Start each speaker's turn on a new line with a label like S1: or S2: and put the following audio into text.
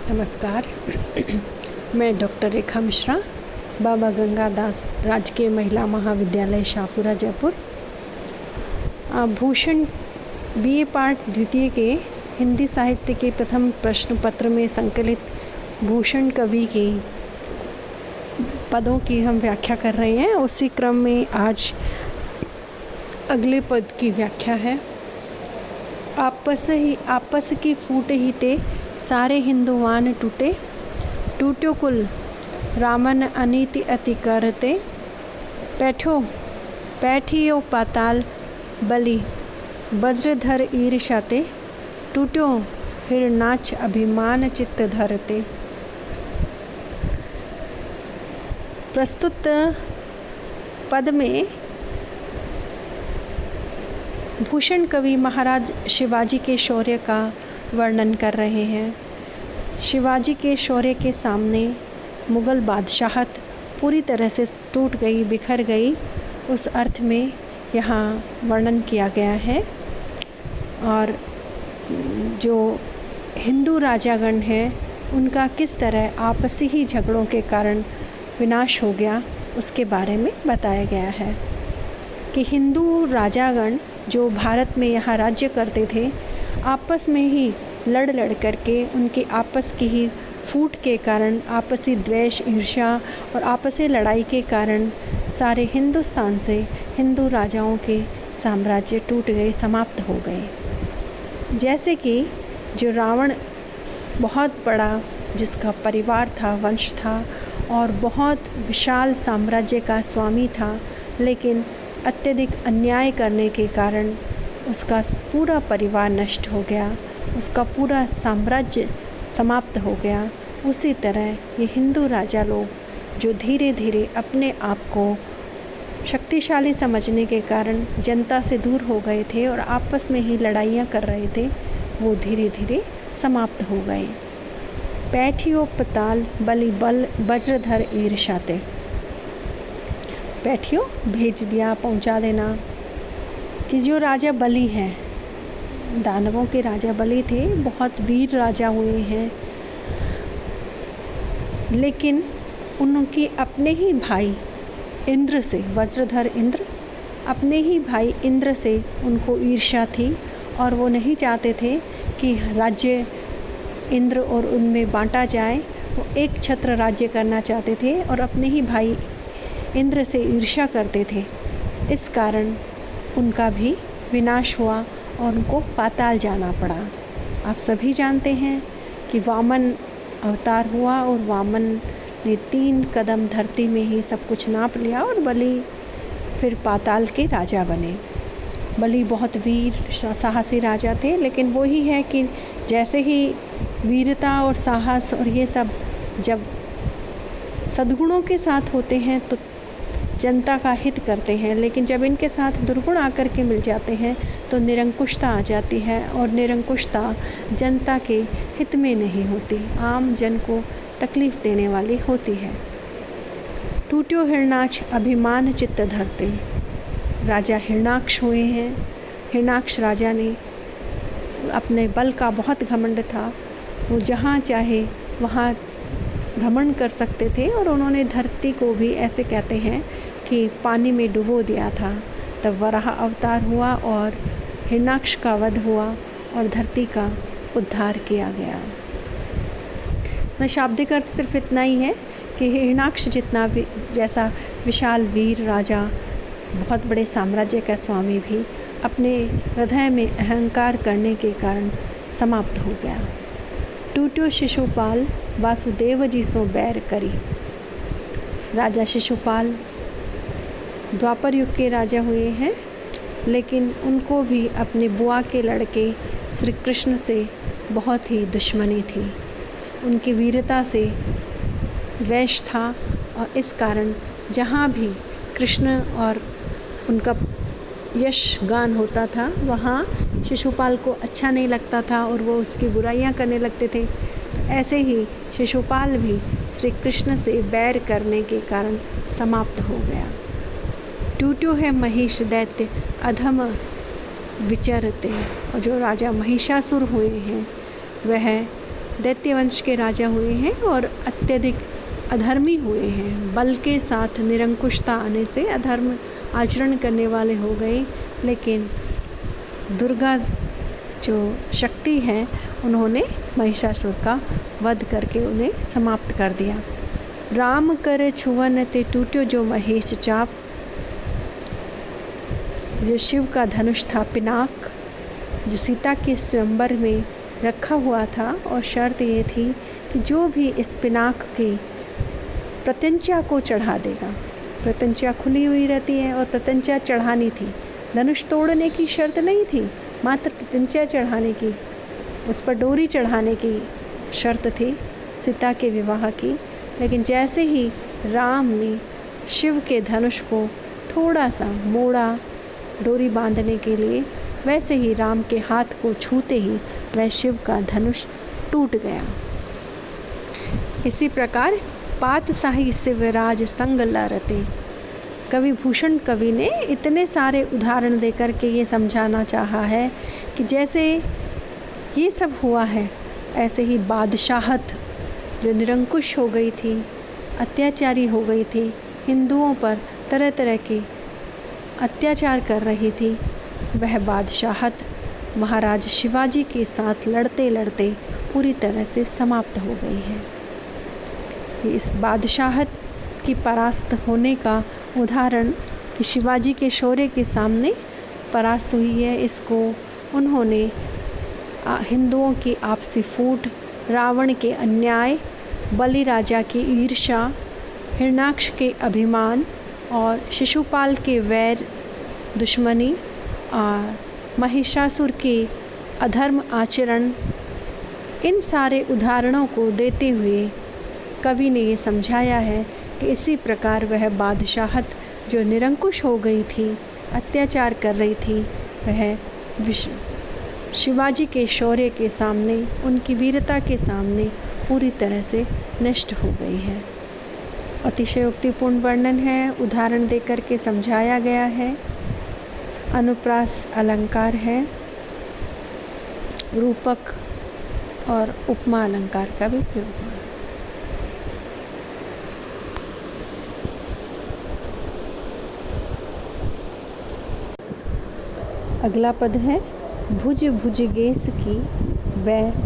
S1: नमस्कार। मैं डॉक्टर रेखा मिश्रा, बाबा गंगादास राजकीय महिला महाविद्यालय शाहपुरा जयपुर। भूषण बीए पाठ द्वितीय के हिंदी साहित्य के प्रथम प्रश्न पत्र में संकलित भूषण कवि के पदों की हम व्याख्या कर रहे हैं। उसी क्रम में आज अगले पद की व्याख्या है। आपस की फूट ही ते सारे हिंदुवान टूटे, टूट्यो कुल रामन अनीति अति करते, पैठियो पाताल बलि वज्रधर ईर्षाते, टूट्यो हिरणाक्ष अभिमान चित्त धरते। प्रस्तुत पद में भूषण कवि महाराज शिवाजी के शौर्य का वर्णन कर रहे हैं। शिवाजी के शौर्य के सामने मुग़ल बादशाहत पूरी तरह से टूट गई, बिखर गई, उस अर्थ में यहाँ वर्णन किया गया है। और जो हिंदू राजागण हैं उनका किस तरह आपसी ही झगड़ों के कारण विनाश हो गया, उसके बारे में बताया गया है कि हिंदू राजागण जो भारत में यहाँ राज्य करते थे, आपस में ही लड़ करके उनके आपस की ही फूट के कारण, आपसी द्वेष, ईर्ष्या और आपसी लड़ाई के कारण सारे हिंदुस्तान से हिंदू राजाओं के साम्राज्य टूट गए, समाप्त हो गए। जैसे कि जो रावण बहुत बड़ा जिसका परिवार था, वंश था और बहुत विशाल साम्राज्य का स्वामी था, लेकिन अत्यधिक अन्याय करने के कारण उसका पूरा परिवार नष्ट हो गया, उसका पूरा साम्राज्य समाप्त हो गया। उसी तरह ये हिंदू राजा लोग जो धीरे धीरे अपने आप को शक्तिशाली समझने के कारण जनता से दूर हो गए थे और आपस में ही लड़ाइयाँ कर रहे थे, वो धीरे धीरे समाप्त हो गए। पैठियो पताल बलि बल वज्रधर ईर्षाते, पैठियो भेज दिया, पहुंचा देना कि जो राजा बलि हैं, दानवों के राजा बलि थे, बहुत वीर राजा हुए हैं, लेकिन उनकी अपने ही भाई इंद्र से, वज्रधर इंद्र, अपने ही भाई इंद्र से उनको ईर्ष्या थी और वो नहीं चाहते थे कि राज्य इंद्र और उनमें बांटा जाए। वो एक छत्र राज्य करना चाहते थे और अपने ही भाई इंद्र से ईर्ष्या करते थे। इस कारण उनका भी विनाश हुआ और उनको पाताल जाना पड़ा। आप सभी जानते हैं कि वामन अवतार हुआ और वामन ने 3 कदम धरती में ही सब कुछ नाप लिया और बलि फिर पाताल के राजा बने। बलि बहुत वीर साहसी राजा थे, लेकिन वही है कि जैसे ही वीरता और साहस और ये सब जब सद्गुणों के साथ होते हैं तो जनता का हित करते हैं, लेकिन जब इनके साथ दुर्गुण आकर के मिल जाते हैं तो निरंकुशता आ जाती है और निरंकुशता जनता के हित में नहीं होती, आम जन को तकलीफ़ देने वाली होती है। टूट्यो हिरणाक्ष अभिमान चित्त धरते, राजा हिरणाक्ष हुए हैं। हिरणाक्ष राजा ने अपने बल का बहुत घमंड था, वो जहाँ चाहे वहाँ घमंड कर सकते थे और उन्होंने धरती को भी, ऐसे कहते हैं कि पानी में डुबो दिया था। तब वराह अवतार हुआ और हिरणाक्ष का वध हुआ और धरती का उद्धार किया गया। तो शाब्दिक अर्थ सिर्फ इतना ही है कि हिरणाक्ष जितना भी जैसा विशाल वीर राजा, बहुत बड़े साम्राज्य का स्वामी भी अपने हृदय में अहंकार करने के कारण समाप्त हो गया। टूट्यो शिशुपाल वासुदेव जी सो बैर करी, राजा शिशुपाल द्वापर युग के राजा हुए हैं, लेकिन उनको भी अपने बुआ के लड़के श्री कृष्ण से बहुत ही दुश्मनी थी। उनकी वीरता से द्वेष था और इस कारण जहाँ भी कृष्ण और उनका यश गान होता था वहाँ शिशुपाल को अच्छा नहीं लगता था और वो उसकी बुराइयाँ करने लगते थे। ऐसे ही शिशुपाल भी श्री कृष्ण से बैर करने के कारण समाप्त हो गया। टूट्यो है महिष दैत्य अधम विचरते, और जो राजा महिषासुर हुए हैं वह दैत्य वंश के राजा हुए हैं और अत्यधिक अधर्मी हुए हैं। बल के साथ निरंकुशता आने से अधर्म आचरण करने वाले हो गए, लेकिन दुर्गा जो शक्ति है उन्होंने महिषासुर का वध करके उन्हें समाप्त कर दिया। राम कर छुवन ते टूट्यो जो महेश चाप, जो शिव का धनुष था पिनाक, जो सीता के स्वयंवर में रखा हुआ था, और शर्त ये थी कि जो भी इस पिनाक की प्रत्यंचा को चढ़ा देगा, प्रत्यंचा खुली हुई रहती है और प्रत्यंचा चढ़ानी थी, धनुष तोड़ने की शर्त नहीं थी, मात्र प्रत्यंचा चढ़ाने की, उस पर डोरी चढ़ाने की शर्त थी सीता के विवाह की। लेकिन जैसे ही राम ने शिव के धनुष को थोड़ा सा मोड़ा डोरी बांधने के लिए, वैसे ही राम के हाथ को छूते ही वह शिव का धनुष टूट गया। इसी प्रकार पातशाही शिवराज संग लरते, कवि भूषण कवि ने इतने सारे उदाहरण देकर के ये समझाना चाहा है कि जैसे ये सब हुआ है, ऐसे ही बादशाहत जो निरंकुश हो गई थी, अत्याचारी हो गई थी, हिंदुओं पर तरह तरह के अत्याचार कर रही थी, वह बादशाहत महाराज शिवाजी के साथ लड़ते लड़ते पूरी तरह से समाप्त हो गई है। इस बादशाहत की परास्त होने का उदाहरण कि शिवाजी के शौर्य के सामने परास्त हुई है, इसको उन्होंने हिंदुओं की आपसी फूट, रावण के अन्याय, बलि राजा की ईर्ष्या, हिरण्याक्ष के अभिमान और शिशुपाल के वैर दुश्मनी और महिषासुर के अधर्म आचरण, इन सारे उदाहरणों को देते हुए कवि ने ये समझाया है कि इसी प्रकार वह बादशाहत जो निरंकुश हो गई थी, अत्याचार कर रही थी, वह शिवाजी के शौर्य के सामने, उनकी वीरता के सामने पूरी तरह से नष्ट हो गई है। अतिशयोक्तिपूर्ण वर्णन है, उदाहरण देकर के समझाया गया है, अनुप्रास अलंकार है, रूपक और उपमा अलंकार का भी प्रयोग है। अगला पद है भुज भुज गेस की बै